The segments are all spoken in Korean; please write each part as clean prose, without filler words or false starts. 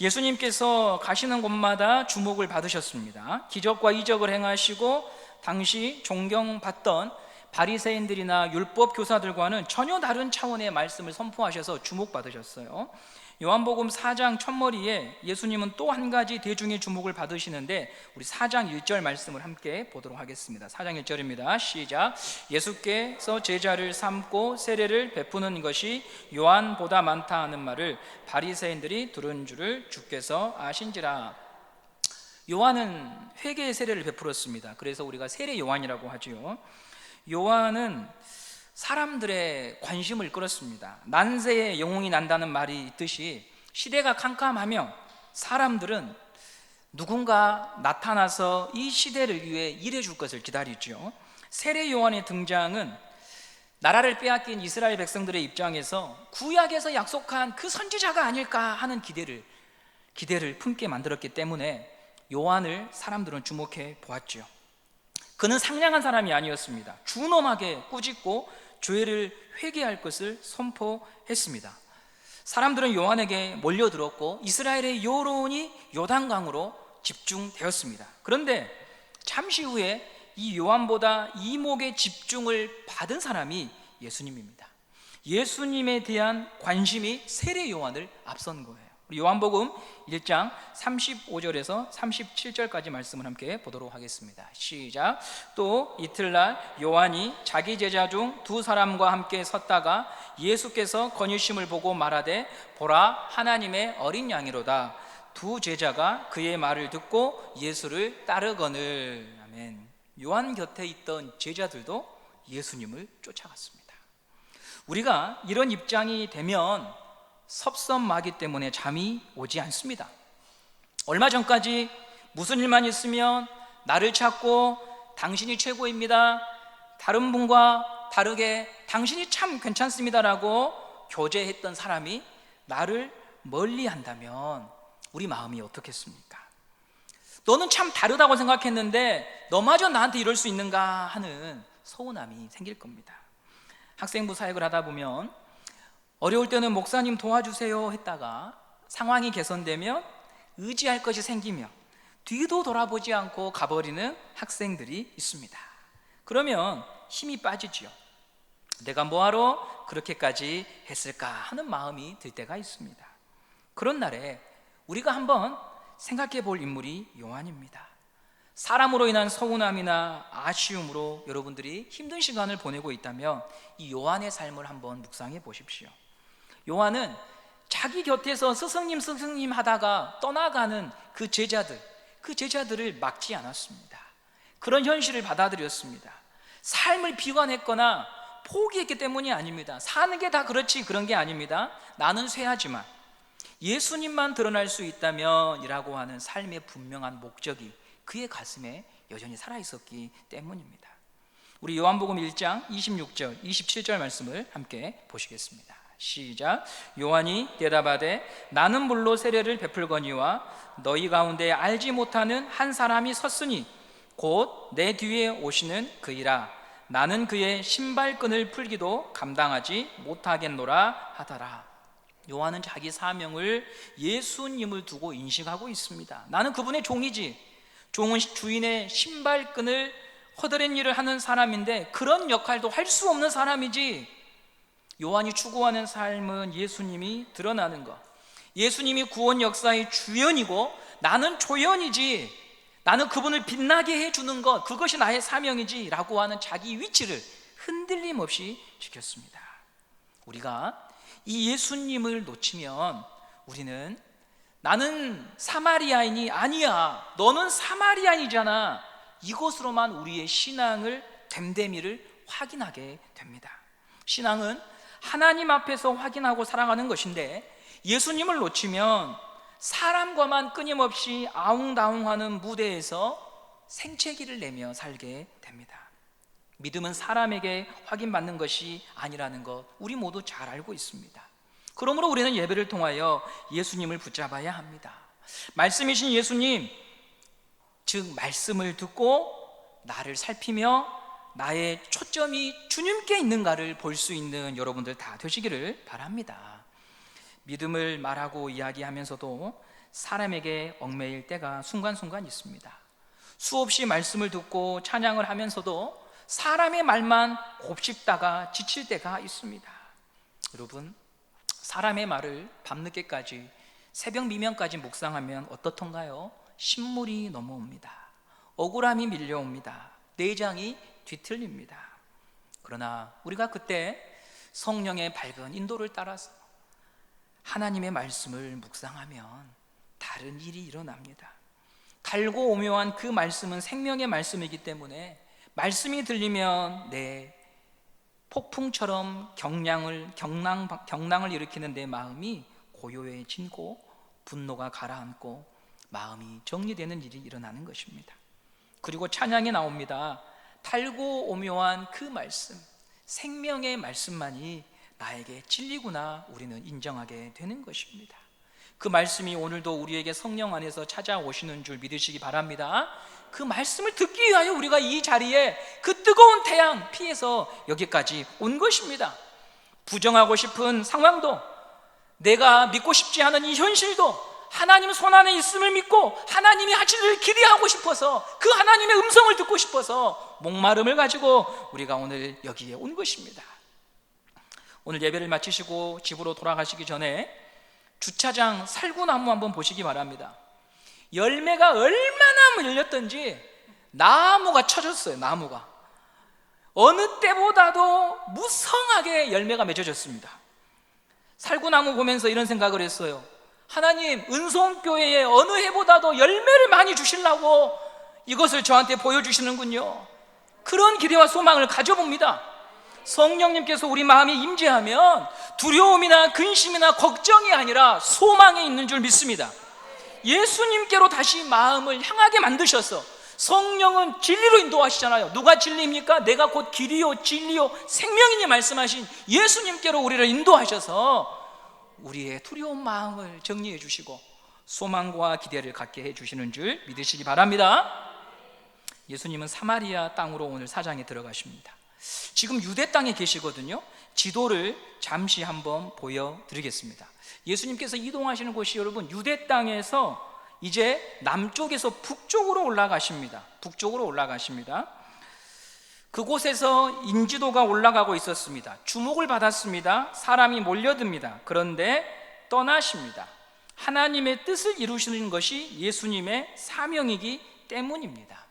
예수님께서 가시는 곳마다 주목을 받으셨습니다. 기적과 이적을 행하시고 당시 존경받던 바리새인들이나 율법 교사들과는 전혀 다른 차원의 말씀을 선포하셔서 주목받으셨어요. 요한복음 4장 첫머리에 예수님은 또 한 가지 대중의 주목을 받으시는데, 우리 4장 1절 말씀을 함께 보도록 하겠습니다. 4장 1절입니다. 시작. 예수께서 제자를 삼고 세례를 베푸는 것이 요한보다 많다 하는 말을 바리새인들이 들은 줄을 주께서 아신지라. 요한은 회개의 세례를 베풀었습니다. 그래서 우리가 세례 요한이라고 하지요. 요한은 사람들의 관심을 끌었습니다. 난세에 영웅이 난다는 말이 있듯이 시대가 캄캄하면 사람들은 누군가 나타나서 이 시대를 위해 일해줄 것을 기다리죠. 세례 요한의 등장은 나라를 빼앗긴 이스라엘 백성들의 입장에서 구약에서 약속한 그 선지자가 아닐까 하는 기대를 품게 만들었기 때문에 요한을 사람들은 주목해 보았죠. 그는 상냥한 사람이 아니었습니다. 준엄하게 꾸짖고 죄를 회개할 것을 선포했습니다. 사람들은 요한에게 몰려들었고 이스라엘의 여론이 요단강으로 집중되었습니다. 그런데 잠시 후에 이 요한보다 이목의 집중을 받은 사람이 예수님입니다. 예수님에 대한 관심이 세례 요한을 앞선 거예요. 요한복음 1장 35절에서 37절까지 말씀을 함께 보도록 하겠습니다. 시작. 또 이틀날 요한이 자기 제자 중 두 사람과 함께 섰다가 예수께서 거니심을 보고 말하되 보라 하나님의 어린 양이로다. 두 제자가 그의 말을 듣고 예수를 따르거늘. 아멘. 요한 곁에 있던 제자들도 예수님을 쫓아갔습니다. 우리가 이런 입장이 되면 섭섭하기 때문에 잠이 오지 않습니다. 얼마 전까지 무슨 일만 있으면 나를 찾고 당신이 최고입니다, 다른 분과 다르게 당신이 참 괜찮습니다라고 교제했던 사람이 나를 멀리한다면 우리 마음이 어떻겠습니까? 너는 참 다르다고 생각했는데 너마저 나한테 이럴 수 있는가 하는 서운함이 생길 겁니다. 학생부 사역을 하다 보면 어려울 때는 목사님 도와주세요 했다가 상황이 개선되면 의지할 것이 생기며 뒤도 돌아보지 않고 가버리는 학생들이 있습니다. 그러면 힘이 빠지죠. 내가 뭐하러 그렇게까지 했을까 하는 마음이 들 때가 있습니다. 그런 날에 우리가 한번 생각해 볼 인물이 요한입니다. 사람으로 인한 서운함이나 아쉬움으로 여러분들이 힘든 시간을 보내고 있다면 이 요한의 삶을 한번 묵상해 보십시오. 요한은 자기 곁에서 스승님 하다가 떠나가는 그 제자들을 막지 않았습니다. 그런 현실을 받아들였습니다. 삶을 비관했거나 포기했기 때문이 아닙니다. 사는 게 다 그렇지 그런 게 아닙니다. 나는 쇠하지만 예수님만 드러날 수 있다면 이라고 하는 삶의 분명한 목적이 그의 가슴에 여전히 살아있었기 때문입니다. 우리 요한복음 1장 26절 27절 말씀을 함께 보시겠습니다. 시작. 요한이 대답하되 나는 물로 세례를 베풀거니와 너희 가운데 알지 못하는 한 사람이 섰으니 곧 내 뒤에 오시는 그이라. 나는 그의 신발끈을 풀기도 감당하지 못하겠노라 하더라. 요한은 자기 사명을 예수님을 두고 인식하고 있습니다. 나는 그분의 종이지, 종은 주인의 신발끈을 허드렛 일을 하는 사람인데 그런 역할도 할 수 없는 사람이지. 요한이 추구하는 삶은 예수님이 드러나는 것, 예수님이 구원 역사의 주연이고 나는 조연이지, 나는 그분을 빛나게 해주는 것, 그것이 나의 사명이지 라고 하는 자기 위치를 흔들림 없이 지켰습니다. 우리가 이 예수님을 놓치면 우리는 나는 사마리아인이 아니야, 너는 사마리아인이잖아, 이것으로만 우리의 신앙을 됨됨이를 확인하게 됩니다. 신앙은 하나님 앞에서 확인하고 살아가는 것인데 예수님을 놓치면 사람과만 끊임없이 아웅다웅하는 무대에서 생채기를 내며 살게 됩니다. 믿음은 사람에게 확인받는 것이 아니라는 것 우리 모두 잘 알고 있습니다. 그러므로 우리는 예배를 통하여 예수님을 붙잡아야 합니다. 말씀이신 예수님, 즉 말씀을 듣고 나를 살피며 나의 초점이 주님께 있는가를 볼 수 있는 여러분들 다 되시기를 바랍니다. 믿음을 말하고 이야기하면서도 사람에게 얽매일 때가 순간순간 있습니다. 수없이 말씀을 듣고 찬양을 하면서도 사람의 말만 곱씹다가 지칠 때가 있습니다. 여러분, 사람의 말을 밤늦게까지 새벽 미명까지 묵상하면 어떻던가요? 신물이 넘어옵니다. 억울함이 밀려옵니다. 내장이 뒤틀립니다. 그러나 우리가 그때 성령의 밝은 인도를 따라서 하나님의 말씀을 묵상하면 다른 일이 일어납니다. 달고 오묘한 그 말씀은 생명의 말씀이기 때문에 말씀이 들리면 내 폭풍처럼 경랑을 일으키는 내 마음이 고요해지고 분노가 가라앉고 마음이 정리되는 일이 일어나는 것입니다. 그리고 찬양이 나옵니다. 달고 오묘한 그 말씀, 생명의 말씀만이 나에게 진리구나 우리는 인정하게 되는 것입니다. 그 말씀이 오늘도 우리에게 성령 안에서 찾아오시는 줄 믿으시기 바랍니다. 그 말씀을 듣기 위하여 우리가 이 자리에 그 뜨거운 태양 피해서 여기까지 온 것입니다. 부정하고 싶은 상황도, 내가 믿고 싶지 않은 이 현실도 하나님 손 안에 있음을 믿고 하나님이 하시기를 기대하고 싶어서, 그 하나님의 음성을 듣고 싶어서 목마름을 가지고 우리가 오늘 여기에 온 것입니다. 오늘 예배를 마치시고 집으로 돌아가시기 전에 주차장 살구나무 한번 보시기 바랍니다. 열매가 얼마나 열렸던지 나무가 쳐졌어요. 나무가 어느 때보다도 무성하게 열매가 맺어졌습니다. 살구나무 보면서 이런 생각을 했어요. 하나님, 은송교회에 어느 해보다도 열매를 많이 주시려고 이것을 저한테 보여주시는군요. 그런 기대와 소망을 가져봅니다. 성령님께서 우리 마음에 임재하면 두려움이나 근심이나 걱정이 아니라 소망에 있는 줄 믿습니다. 예수님께로 다시 마음을 향하게 만드셔서, 성령은 진리로 인도하시잖아요. 누가 진리입니까? 내가 곧 길이요 진리요 생명이니 말씀하신 예수님께로 우리를 인도하셔서 우리의 두려운 마음을 정리해 주시고 소망과 기대를 갖게 해주시는 줄 믿으시기 바랍니다. 예수님은 사마리아 땅으로 오늘 사장에 들어가십니다. 지금 유대 땅에 계시거든요. 지도를 잠시 한번 보여드리겠습니다. 예수님께서 이동하시는 곳이 여러분 유대 땅에서 이제 남쪽에서 북쪽으로 올라가십니다. 북쪽으로 올라가십니다. 그곳에서 인지도가 올라가고 있었습니다. 주목을 받았습니다. 사람이 몰려듭니다. 그런데 떠나십니다. 하나님의 뜻을 이루시는 것이 예수님의 사명이기 때문입니다.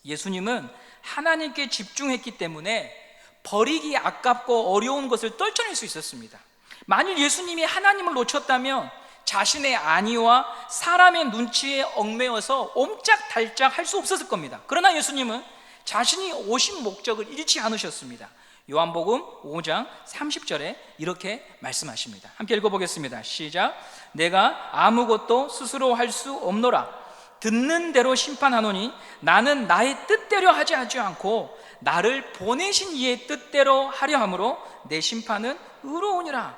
예수님은 하나님께 집중했기 때문에 버리기 아깝고 어려운 것을 떨쳐낼 수 있었습니다. 만일 예수님이 하나님을 놓쳤다면 자신의 안위와 사람의 눈치에 얽매여서 옴짝달짝 할 수 없었을 겁니다. 그러나 예수님은 자신이 오신 목적을 잃지 않으셨습니다. 요한복음 5장 30절에 이렇게 말씀하십니다. 함께 읽어보겠습니다. 시작. 내가 아무것도 스스로 할 수 없노라. 듣는 대로 심판하노니 나는 나의 뜻대로 하지 않고 나를 보내신 이의 뜻대로 하려 함으로 내 심판은 의로우니라.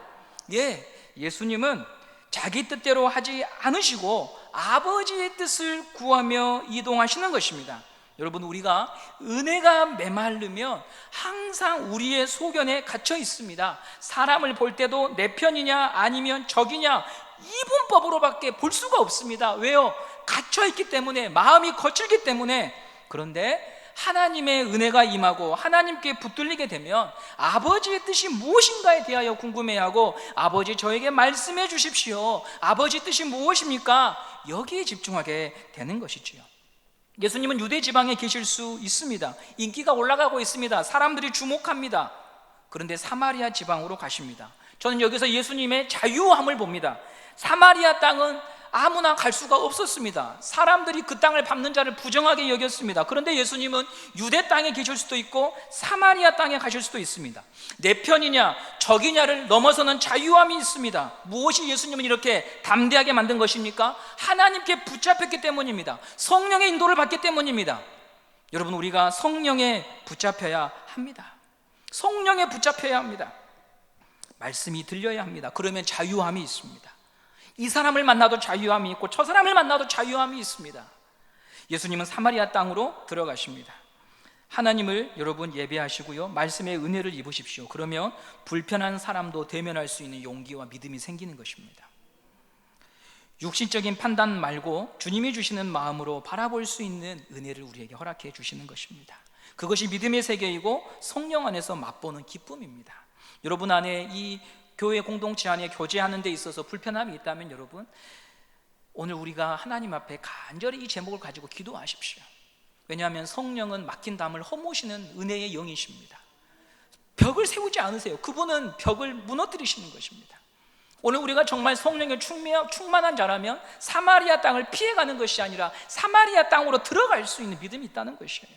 예수님은 자기 뜻대로 하지 않으시고 아버지의 뜻을 구하며 이동하시는 것입니다. 여러분, 우리가 은혜가 메마르면 항상 우리의 소견에 갇혀 있습니다. 사람을 볼 때도 내 편이냐 아니면 적이냐 이분법으로밖에 볼 수가 없습니다. 왜요? 갇혀있기 때문에, 마음이 거칠기 때문에. 그런데 하나님의 은혜가 임하고 하나님께 붙들리게 되면 아버지의 뜻이 무엇인가에 대하여 궁금해하고, 아버지 저에게 말씀해 주십시오, 아버지 뜻이 무엇입니까? 여기에 집중하게 되는 것이지요. 예수님은 유대 지방에 계실 수 있습니다. 인기가 올라가고 있습니다. 사람들이 주목합니다. 그런데 사마리아 지방으로 가십니다. 저는 여기서 예수님의 자유함을 봅니다. 사마리아 땅은 아무나 갈 수가 없었습니다. 사람들이 그 땅을 밟는 자를 부정하게 여겼습니다. 그런데 예수님은 유대 땅에 계실 수도 있고 사마리아 땅에 가실 수도 있습니다. 내 편이냐 적이냐를 넘어서는 자유함이 있습니다. 무엇이 예수님은 이렇게 담대하게 만든 것입니까? 하나님께 붙잡혔기 때문입니다. 성령의 인도를 받기 때문입니다. 여러분, 우리가 성령에 붙잡혀야 합니다. 성령에 붙잡혀야 합니다. 말씀이 들려야 합니다. 그러면 자유함이 있습니다. 이 사람을 만나도 자유함이 있고 저 사람을 만나도 자유함이 있습니다. 예수님은 사마리아 땅으로 들어가십니다. 하나님을 여러분 예배하시고요, 말씀의 은혜를 입으십시오. 그러면 불편한 사람도 대면할 수 있는 용기와 믿음이 생기는 것입니다. 육신적인 판단 말고 주님이 주시는 마음으로 바라볼 수 있는 은혜를 우리에게 허락해 주시는 것입니다. 그것이 믿음의 세계이고 성령 안에서 맛보는 기쁨입니다. 여러분 안에, 이 교회 공동체 안에 교제하는 데 있어서 불편함이 있다면 여러분, 오늘 우리가 하나님 앞에 간절히 이 제목을 가지고 기도하십시오. 왜냐하면 성령은 막힌 담을 허무시는 은혜의 영이십니다. 벽을 세우지 않으세요. 그분은 벽을 무너뜨리시는 것입니다. 오늘 우리가 정말 성령에 충만한 자라면 사마리아 땅을 피해가는 것이 아니라 사마리아 땅으로 들어갈 수 있는 믿음이 있다는 것이에요.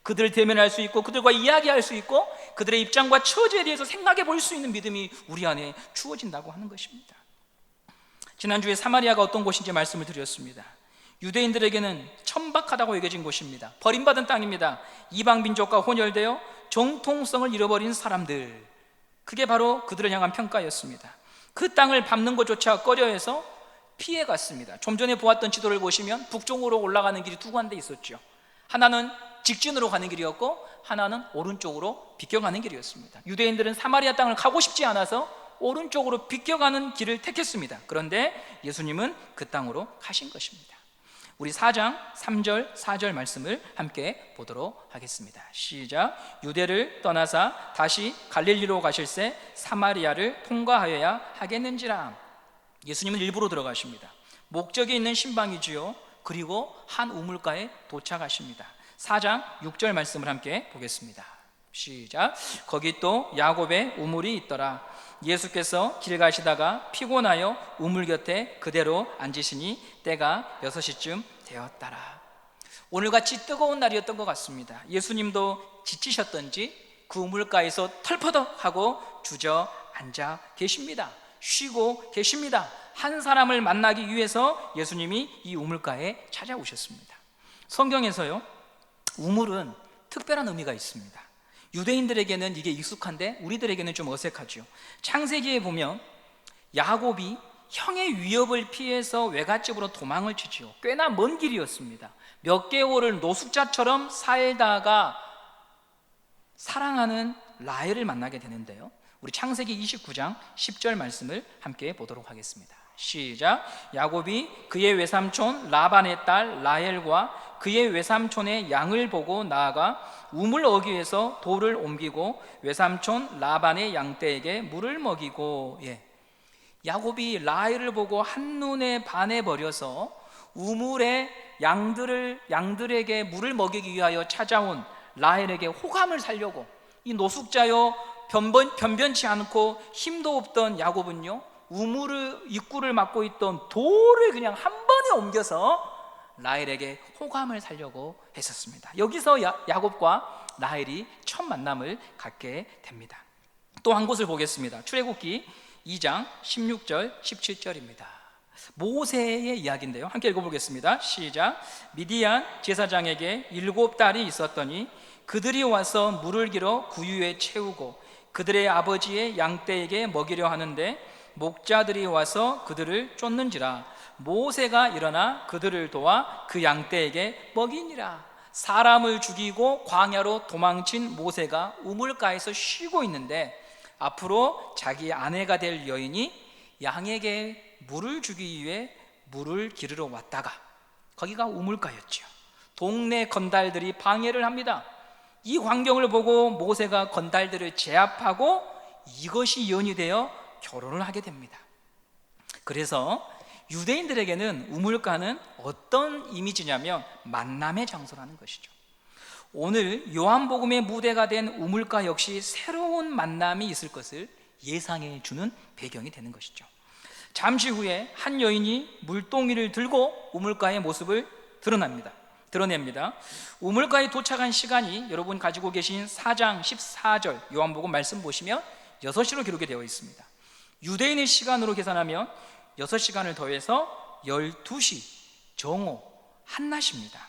그들을 대면할 수 있고 그들과 이야기할 수 있고 그들의 입장과 처지에 대해서 생각해 볼 수 있는 믿음이 우리 안에 주어진다고 하는 것입니다. 지난주에 사마리아가 어떤 곳인지 말씀을 드렸습니다. 유대인들에게는 천박하다고 여겨진 곳입니다. 버림받은 땅입니다. 이방 민족과 혼혈되어 정통성을 잃어버린 사람들, 그게 바로 그들을 향한 평가였습니다. 그 땅을 밟는 것조차 꺼려해서 피해갔습니다. 좀 전에 보았던 지도를 보시면 북쪽으로 올라가는 길이 두 군데 있었죠. 하나는 직진으로 가는 길이었고 하나는 오른쪽으로 비껴가는 길이었습니다. 유대인들은 사마리아 땅을 가고 싶지 않아서 오른쪽으로 비껴가는 길을 택했습니다. 그런데 예수님은 그 땅으로 가신 것입니다. 우리 4장 3절 4절 말씀을 함께 보도록 하겠습니다. 시작. 유대를 떠나사 다시 갈릴리로 가실새 사마리아를 통과하여야 하겠는지라. 예수님은 일부러 들어가십니다. 목적이 있는 신방이지요. 그리고 한 우물가에 도착하십니다. 4장 6절 말씀을 함께 보겠습니다. 시작. 거기 또 야곱의 우물이 있더라. 예수께서 길 가시다가 피곤하여 우물 곁에 그대로 앉으시니 때가 6시쯤 되었더라. 오늘같이 뜨거운 날이었던 것 같습니다. 예수님도 지치셨던지 그 우물가에서 털퍼덕 하고 주저앉아 계십니다. 쉬고 계십니다. 한 사람을 만나기 위해서 예수님이 이 우물가에 찾아오셨습니다. 성경에서요, 우물은 특별한 의미가 있습니다. 유대인들에게는 이게 익숙한데 우리들에게는 좀 어색하죠. 창세기에 보면 야곱이 형의 위협을 피해서 외갓집으로 도망을 치죠. 꽤나 먼 길이었습니다. 몇 개월을 노숙자처럼 살다가 사랑하는 라헬을 만나게 되는데요, 우리 창세기 29장 10절 말씀을 함께 보도록 하겠습니다. 시작. 야곱이 그의 외삼촌 라반의 딸 라헬과 그의 외삼촌의 양을 보고 나아가 우물 어귀에서 돌을 옮기고 외삼촌 라반의 양떼에게 물을 먹이고. 야곱이 라헬을 보고 한눈에 반해버려서 우물에 양들에게 물을 먹이기 위하여 찾아온 라헬에게 호감을 살려고, 이 노숙자여 변변치 않고 힘도 없던 야곱은요, 우물의 입구를 막고 있던 돌을 그냥 한 번에 옮겨서 라헬에게 호감을 살려고 했었습니다. 여기서 야곱과 라헬이 첫 만남을 갖게 됩니다. 또 한 곳을 보겠습니다. 출애굽기 2장 16절 17절입니다. 모세의 이야기인데요, 함께 읽어보겠습니다. 시작. 미디안 제사장에게 7딸이 있었더니 그들이 와서 물을 길어 구유에 채우고 그들의 아버지의 양떼에게 먹이려 하는데 목자들이 와서 그들을 쫓는지라. 모세가 일어나 그들을 도와 그 양떼에게 먹이니라. 사람을 죽이고 광야로 도망친 모세가 우물가에서 쉬고 있는데 앞으로 자기 아내가 될 여인이 양에게 물을 주기 위해 물을 기르러 왔다가, 거기가 우물가였죠. 동네 건달들이 방해를 합니다. 이 광경을 보고 모세가 건달들을 제압하고 이것이 연이 되어 결혼을 하게 됩니다. 그래서 유대인들에게는 우물가는 어떤 이미지냐면 만남의 장소라는 것이죠. 오늘 요한복음의 무대가 된 우물가 역시 새로운 만남이 있을 것을 예상해 주는 배경이 되는 것이죠. 잠시 후에 한 여인이 물동이를 들고 우물가의 모습을 드러냅니다. 우물가에 도착한 시간이 여러분 가지고 계신 4장 14절 요한복음 말씀 보시면 6시로 기록이 되어 있습니다. 유대인의 시간으로 계산하면 6시간을 더해서 12시, 정오, 한낮입니다.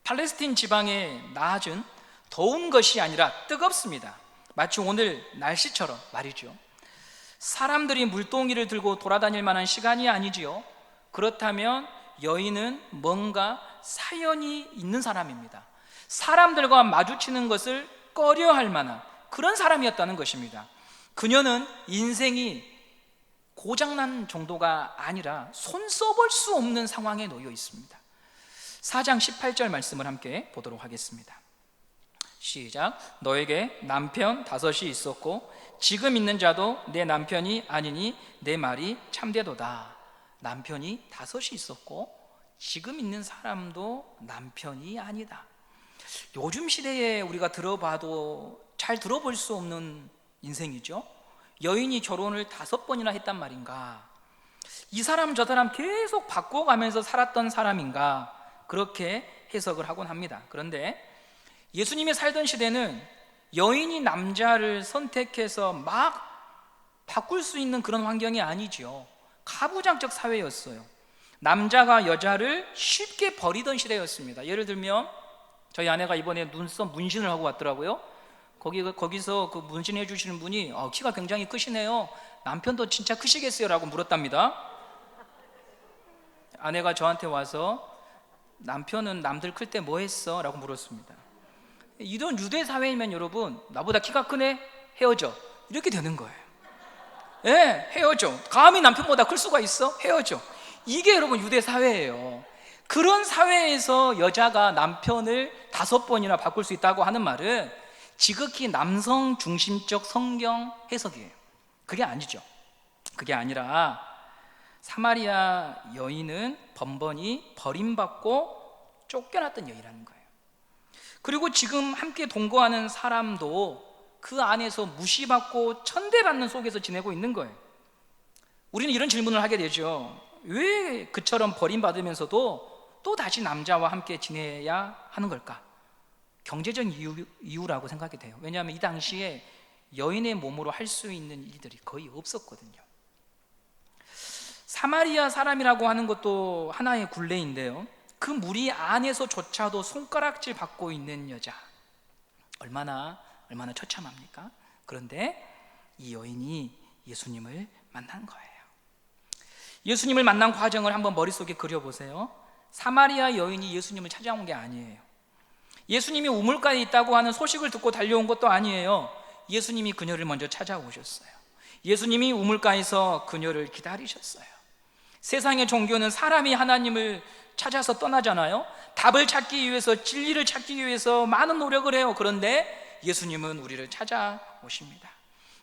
팔레스틴 지방의 낮은 더운 것이 아니라 뜨겁습니다. 마치 오늘 날씨처럼 말이죠. 사람들이 물동이를 들고 돌아다닐 만한 시간이 아니지요. 그렇다면 여인은 뭔가 사연이 있는 사람입니다. 사람들과 마주치는 것을 꺼려할 만한 그런 사람이었다는 것입니다. 그녀는 인생이 고장난 정도가 아니라 손 써볼 수 없는 상황에 놓여 있습니다. 4장 18절 말씀을 함께 보도록 하겠습니다. 시작. 너에게 남편 5이 있었고 지금 있는 자도 내 남편이 아니니 내 말이 참되도다. 남편이 5이 있었고 지금 있는 사람도 남편이 아니다. 요즘 시대에 우리가 들어봐도 잘 들어볼 수 없는 인생이죠. 여인이 결혼을 5번이나 했단 말인가? 이 사람 저 사람 계속 바꿔가면서 살았던 사람인가? 그렇게 해석을 하곤 합니다. 그런데 예수님이 살던 시대는 여인이 남자를 선택해서 막 바꿀 수 있는 그런 환경이 아니죠. 가부장적 사회였어요. 남자가 여자를 쉽게 버리던 시대였습니다. 예를 들면 저희 아내가 이번에 눈썹 문신을 하고 왔더라고요. 거기서 그 문신해 주시는 분이 키가 굉장히 크시네요. 남편도 진짜 크시겠어요? 라고 물었답니다. 아내가 저한테 와서 남편은 남들 클 때 뭐 했어? 라고 물었습니다. 이런 유대 사회이면 여러분, 나보다 키가 크네? 헤어져. 이렇게 되는 거예요. 예, 헤어져. 감히 남편보다 클 수가 있어? 헤어져. 이게 여러분 유대 사회예요. 그런 사회에서 여자가 남편을 5번이나 바꿀 수 있다고 하는 말은 지극히 남성 중심적 성경 해석이에요. 그게 아니죠. 그게 아니라 사마리아 여인은 번번이 버림받고 쫓겨났던 여인이라는 거예요. 그리고 지금 함께 동거하는 사람도 그 안에서 무시받고 천대받는 속에서 지내고 있는 거예요. 우리는 이런 질문을 하게 되죠. 왜 그처럼 버림받으면서도 또 다시 남자와 함께 지내야 하는 걸까? 경제적 이유라고 생각이 돼요. 왜냐하면 이 당시에 여인의 몸으로 할 수 있는 일들이 거의 없었거든요. 사마리아 사람이라고 하는 것도 하나의 굴레인데요, 그 무리 안에서조차도 손가락질 받고 있는 여자, 얼마나 처참합니까? 그런데 이 여인이 예수님을 만난 거예요. 예수님을 만난 과정을 한번 머릿속에 그려보세요. 사마리아 여인이 예수님을 찾아온 게 아니에요. 예수님이 우물가에 있다고 하는 소식을 듣고 달려온 것도 아니에요. 예수님이 그녀를 먼저 찾아오셨어요. 예수님이 우물가에서 그녀를 기다리셨어요. 세상의 종교는 사람이 하나님을 찾아서 떠나잖아요. 답을 찾기 위해서, 진리를 찾기 위해서 많은 노력을 해요. 그런데 예수님은 우리를 찾아오십니다.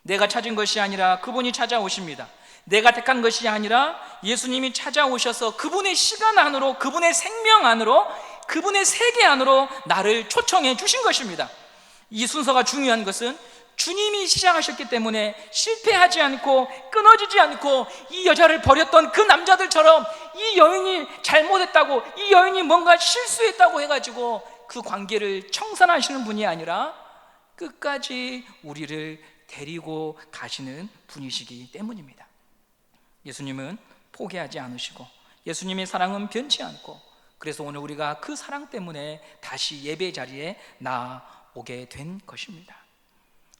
내가 찾은 것이 아니라 그분이 찾아오십니다. 내가 택한 것이 아니라 예수님이 찾아오셔서 그분의 시간 안으로, 그분의 생명 안으로, 그분의 세계 안으로 나를 초청해 주신 것입니다. 이 순서가 중요한 것은 주님이 시작하셨기 때문에 실패하지 않고 끊어지지 않고 이 여자를 버렸던 그 남자들처럼 이 여인이 잘못했다고, 이 여인이 뭔가 실수했다고 해가지고 그 관계를 청산하시는 분이 아니라 끝까지 우리를 데리고 가시는 분이시기 때문입니다. 예수님은 포기하지 않으시고 예수님의 사랑은 변치 않고, 그래서 오늘 우리가 그 사랑 때문에 다시 예배 자리에 나오게 된 것입니다.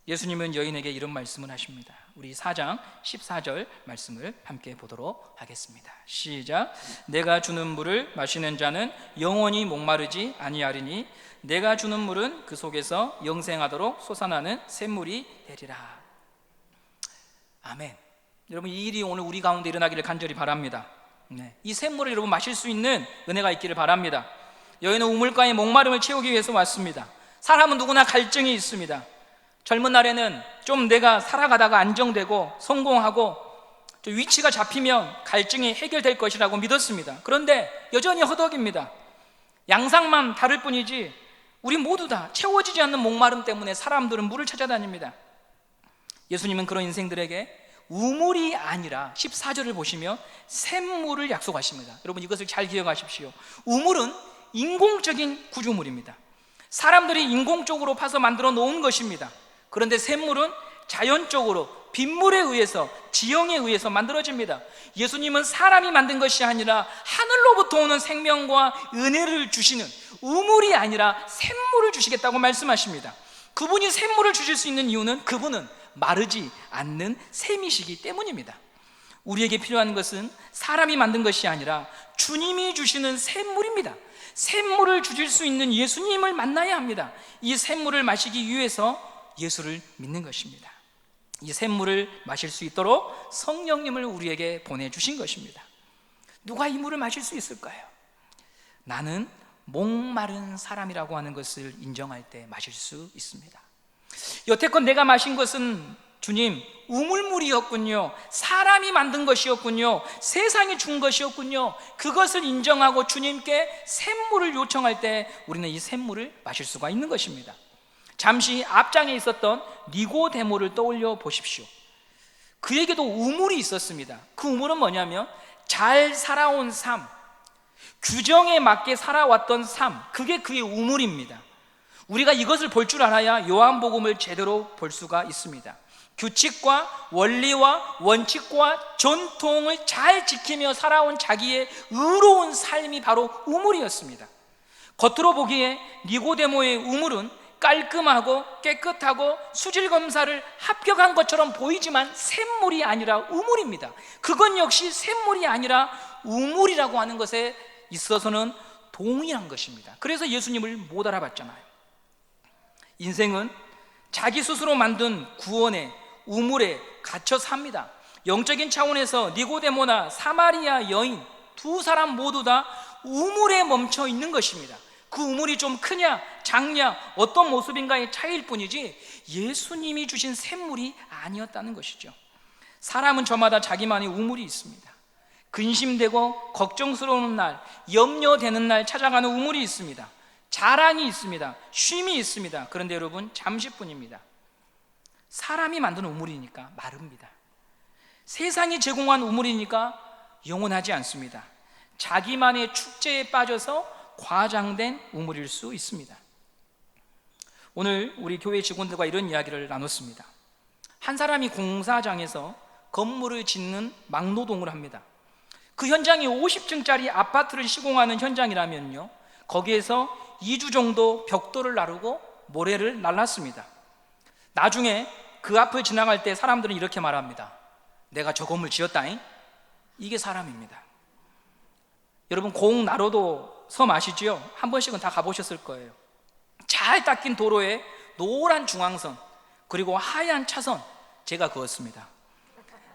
예수님은 여인에게 이런 말씀을 하십니다. 우리 4장 14절 말씀을 함께 보도록 하겠습니다. 시작. 내가 주는 물을 마시는 자는 영원히 목마르지 아니하리니 내가 주는 물은 그 속에서 영생하도록 솟아나는 샘물이 되리라. 아멘. 여러분, 이 일이 오늘 우리 가운데 일어나기를 간절히 바랍니다. 이 샘물을 여러분 마실 수 있는 은혜가 있기를 바랍니다. 여인은 우물가에 목마름을 채우기 위해서 왔습니다. 사람은 누구나 갈증이 있습니다. 젊은 날에는 좀 내가 살아가다가 안정되고 성공하고 좀 위치가 잡히면 갈증이 해결될 것이라고 믿었습니다. 그런데 여전히 허덕입니다. 양상만 다를 뿐이지 우리 모두 다 채워지지 않는 목마름 때문에 사람들은 물을 찾아다닙니다. 예수님은 그런 인생들에게 우물이 아니라 14절을 보시면 샘물을 약속하십니다. 여러분, 이것을 잘 기억하십시오. 우물은 인공적인 구조물입니다. 사람들이 인공적으로 파서 만들어 놓은 것입니다. 그런데 샘물은 자연적으로 빗물에 의해서, 지형에 의해서 만들어집니다. 예수님은 사람이 만든 것이 아니라 하늘로부터 오는 생명과 은혜를 주시는 우물이 아니라 샘물을 주시겠다고 말씀하십니다. 그분이 샘물을 주실 수 있는 이유는 그분은 마르지 않는 샘이시기 때문입니다. 우리에게 필요한 것은 사람이 만든 것이 아니라 주님이 주시는 샘물입니다. 샘물을 주실 수 있는 예수님을 만나야 합니다. 이 샘물을 마시기 위해서 예수를 믿는 것입니다. 이 샘물을 마실 수 있도록 성령님을 우리에게 보내주신 것입니다. 누가 이 물을 마실 수 있을까요? 나는 목마른 사람이라고 하는 것을 인정할 때 마실 수 있습니다. 여태껏 내가 마신 것은 주님, 우물물이었군요. 사람이 만든 것이었군요. 세상이 준 것이었군요. 그것을 인정하고 주님께 샘물을 요청할 때 우리는 이 샘물을 마실 수가 있는 것입니다. 잠시 앞장에 있었던 니고데모를 떠올려 보십시오. 그에게도 우물이 있었습니다. 그 우물은 뭐냐면 잘 살아온 삶, 규정에 맞게 살아왔던 삶, 그게 그의 우물입니다. 우리가 이것을 볼 줄 알아야 요한복음을 제대로 볼 수가 있습니다. 규칙과 원리와 원칙과 전통을 잘 지키며 살아온 자기의 의로운 삶이 바로 우물이었습니다. 겉으로 보기에 니고데모의 우물은 깔끔하고 깨끗하고 수질 검사를 합격한 것처럼 보이지만 샘물이 아니라 우물입니다. 그건 역시 샘물이 아니라 우물이라고 하는 것에 있어서는 동일한 것입니다. 그래서 예수님을 못 알아봤잖아요. 인생은 자기 스스로 만든 구원에 우물에 갇혀 삽니다. 영적인 차원에서 니고데모나 사마리아 여인 두 사람 모두 다 우물에 멈춰 있는 것입니다. 그 우물이 좀 크냐 작냐 어떤 모습인가의 차이일 뿐이지 예수님이 주신 샘물이 아니었다는 것이죠. 사람은 저마다 자기만의 우물이 있습니다. 근심되고 걱정스러운 날, 염려되는 날 찾아가는 우물이 있습니다. 자랑이 있습니다. 쉼이 있습니다. 그런데 여러분, 잠시뿐입니다. 사람이 만든 우물이니까 마릅니다. 세상이 제공한 우물이니까 영원하지 않습니다. 자기만의 축제에 빠져서 과장된 우물일 수 있습니다. 오늘 우리 교회 직원들과 이런 이야기를 나눴습니다. 한 사람이 공사장에서 건물을 짓는 막노동을 합니다. 그 현장이 50층짜리 아파트를 시공하는 현장이라면요, 거기에서 2주 정도 벽돌을 나르고 모래를 날랐습니다. 나중에 그 앞을 지나갈 때 사람들은 이렇게 말합니다. 내가 저 건물 지었다잉? 이게 사람입니다. 여러분, 공나로도 섬 아시죠? 한 번씩은 다 가보셨을 거예요. 잘 닦인 도로에 노란 중앙선 그리고 하얀 차선, 제가 그었습니다.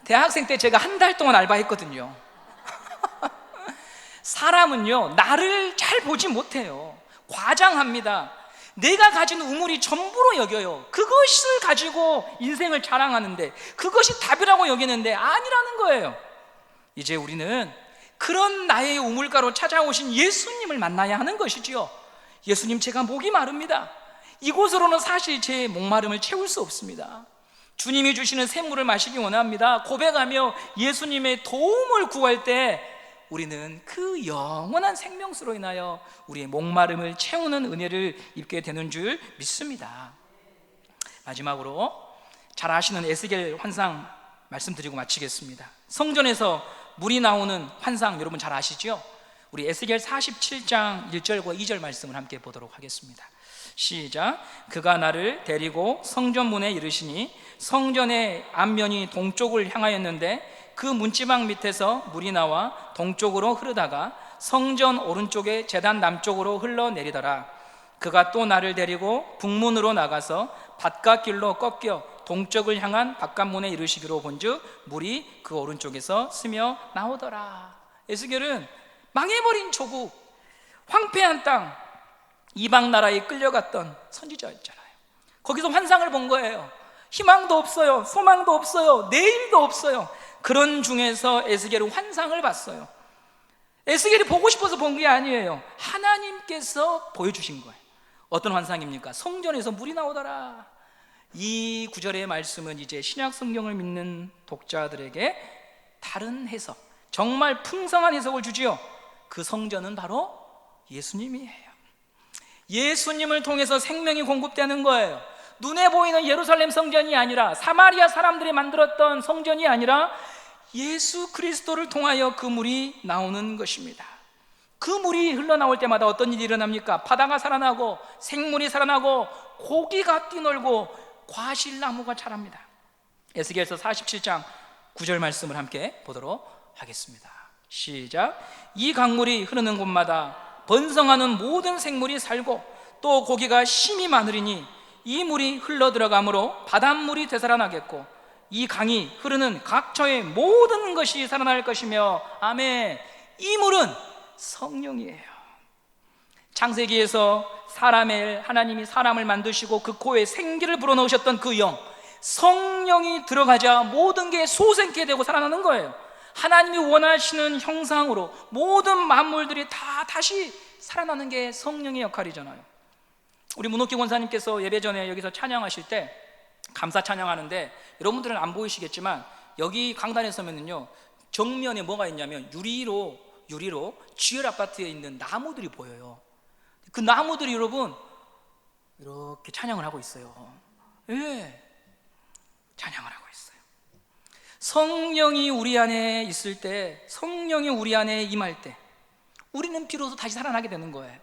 대학생 때 제가 한 달 동안 알바했거든요. 사람은요, 나를 잘 보지 못해요. 과장합니다. 내가 가진 우물이 전부로 여겨요. 그것을 가지고 인생을 자랑하는데, 그것이 답이라고 여기는데 아니라는 거예요. 이제 우리는 그런 나의 우물가로 찾아오신 예수님을 만나야 하는 것이지요. 예수님, 제가 목이 마릅니다. 이곳으로는 사실 제 목마름을 채울 수 없습니다. 주님이 주시는 샘물을 마시기 원합니다. 고백하며 예수님의 도움을 구할 때 우리는 그 영원한 생명수로 인하여 우리의 목마름을 채우는 은혜를 입게 되는 줄 믿습니다. 마지막으로 잘 아시는 에스겔 환상 말씀드리고 마치겠습니다. 성전에서 물이 나오는 환상 여러분 잘 아시죠? 우리 에스겔 47장 1절과 2절 말씀을 함께 보도록 하겠습니다. 시작. 그가 나를 데리고 성전문에 이르시니 성전의 앞면이 동쪽을 향하였는데 그 문지방 밑에서 물이 나와 동쪽으로 흐르다가 성전 오른쪽에 제단 남쪽으로 흘러내리더라. 그가 또 나를 데리고 북문으로 나가서 바깥길로 꺾여 동쪽을 향한 바깥문에 이르시기로 본즉 물이 그 오른쪽에서 스며 나오더라. 에스겔은 망해버린 조국, 황폐한 땅, 이방 나라에 끌려갔던 선지자였잖아요. 거기서 환상을 본 거예요. 희망도 없어요. 소망도 없어요. 내일도 없어요. 그런 중에서 에스겔은 환상을 봤어요. 에스겔이 보고 싶어서 본 게 아니에요. 하나님께서 보여주신 거예요. 어떤 환상입니까? 성전에서 물이 나오더라. 이 구절의 말씀은 이제 신약 성경을 믿는 독자들에게 다른 해석, 정말 풍성한 해석을 주지요. 그 성전은 바로 예수님이에요. 예수님을 통해서 생명이 공급되는 거예요. 눈에 보이는 예루살렘 성전이 아니라, 사마리아 사람들이 만들었던 성전이 아니라 예수 그리스도를 통하여 그 물이 나오는 것입니다. 그 물이 흘러나올 때마다 어떤 일이 일어납니까? 바다가 살아나고 생물이 살아나고 고기가 뛰놀고 과실나무가 자랍니다. 에스겔서 47장 9절 말씀을 함께 보도록 하겠습니다. 시작. 이 강물이 흐르는 곳마다 번성하는 모든 생물이 살고 또 고기가 심이 많으리니 이 물이 흘러 들어가므로 바닷물이 되살아나겠고 이 강이 흐르는 각처의 모든 것이 살아날 것이며 아멘. 이 물은 성령이에요. 창세기에서 하나님이 사람을 만드시고 그 코에 생기를 불어넣으셨던 그 영, 성령이 들어가자 모든 게 솟게 되고 살아나는 거예요. 하나님이 원하시는 형상으로 모든 만물들이 다 다시 살아나는 게 성령의 역할이잖아요. 우리 문옥기 권사님께서 예배 전에 여기서 찬양하실 때 감사 찬양하는데 여러분들은 안 보이시겠지만 여기 강단에 서면은요 정면에 뭐가 있냐면 유리로 GL 아파트에 있는 나무들이 보여요. 그 나무들이 여러분 이렇게 찬양을 하고 있어요. 예, 찬양을 하고 있어요. 성령이 우리 안에 있을 때, 성령이 우리 안에 임할 때 우리는 비로소 다시 살아나게 되는 거예요.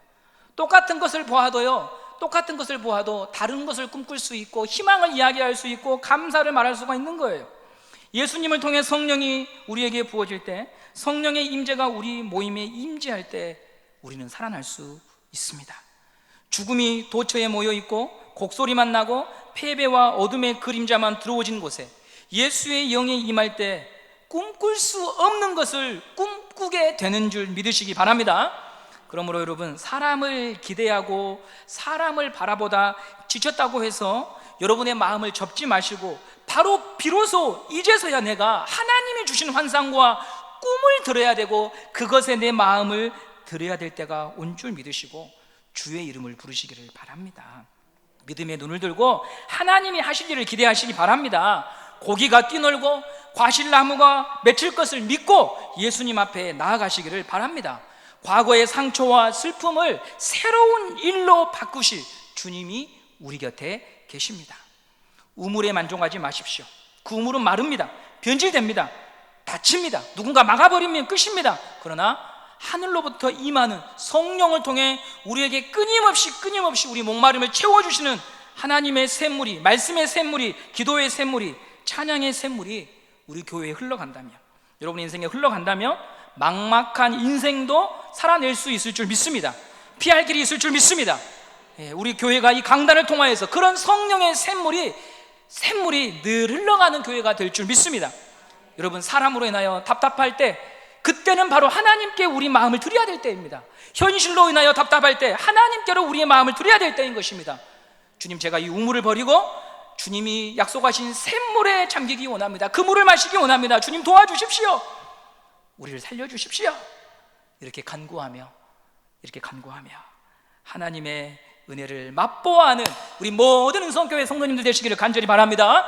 똑같은 것을 보아도 다른 것을 꿈꿀 수 있고 희망을 이야기할 수 있고 감사를 말할 수가 있는 거예요. 예수님을 통해 성령이 우리에게 부어질 때, 성령의 임재가 우리 모임에 임재할 때 우리는 살아날 수 있습니다. 죽음이 도처에 모여 있고 곡소리만 나고 패배와 어둠의 그림자만 들어오진 곳에 예수의 영이 임할 때 꿈꿀 수 없는 것을 꿈꾸게 되는 줄 믿으시기 바랍니다. 그러므로 여러분, 사람을 기대하고 사람을 바라보다 지쳤다고 해서 여러분의 마음을 접지 마시고 비로소 이제서야 내가 하나님이 주신 환상과 꿈을 들어야 되고 그것에 내 마음을 들어야 될 때가 온 줄 믿으시고 주의 이름을 부르시기를 바랍니다. 믿음의 눈을 들고 하나님이 하실 일을 기대하시기 바랍니다. 고기가 뛰놀고 과실나무가 맺힐 것을 믿고 예수님 앞에 나아가시기를 바랍니다. 과거의 상처와 슬픔을 새로운 일로 바꾸실 주님이 우리 곁에 계십니다. 우물에 만족하지 마십시오. 그 우물은 마릅니다. 변질됩니다. 다칩니다. 누군가 막아버리면 끝입니다. 그러나 하늘로부터 임하는 성령을 통해 우리에게 끊임없이 우리 목마름을 채워주시는 하나님의 샘물이, 말씀의 샘물이, 기도의 샘물이, 찬양의 샘물이 우리 교회에 흘러간다면, 여러분의 인생에 흘러간다면 막막한 인생도 살아낼 수 있을 줄 믿습니다. 피할 길이 있을 줄 믿습니다. 우리 교회가 이 강단을 통하여서 그런 성령의 샘물이 늘 흘러가는 교회가 될 줄 믿습니다. 여러분, 사람으로 인하여 답답할 때 그때는 바로 하나님께 우리 마음을 드려야 될 때입니다. 현실로 인하여 답답할 때 하나님께로 우리의 마음을 드려야 될 때인 것입니다. 주님, 제가 이 우물을 버리고 주님이 약속하신 샘물에 잠기기 원합니다. 그 물을 마시기 원합니다. 주님 도와주십시오. 우리를 살려주십시오. 이렇게 간구하며 하나님의 은혜를 맛보아하는 우리 모든 은성교회 성도님들 되시기를 간절히 바랍니다.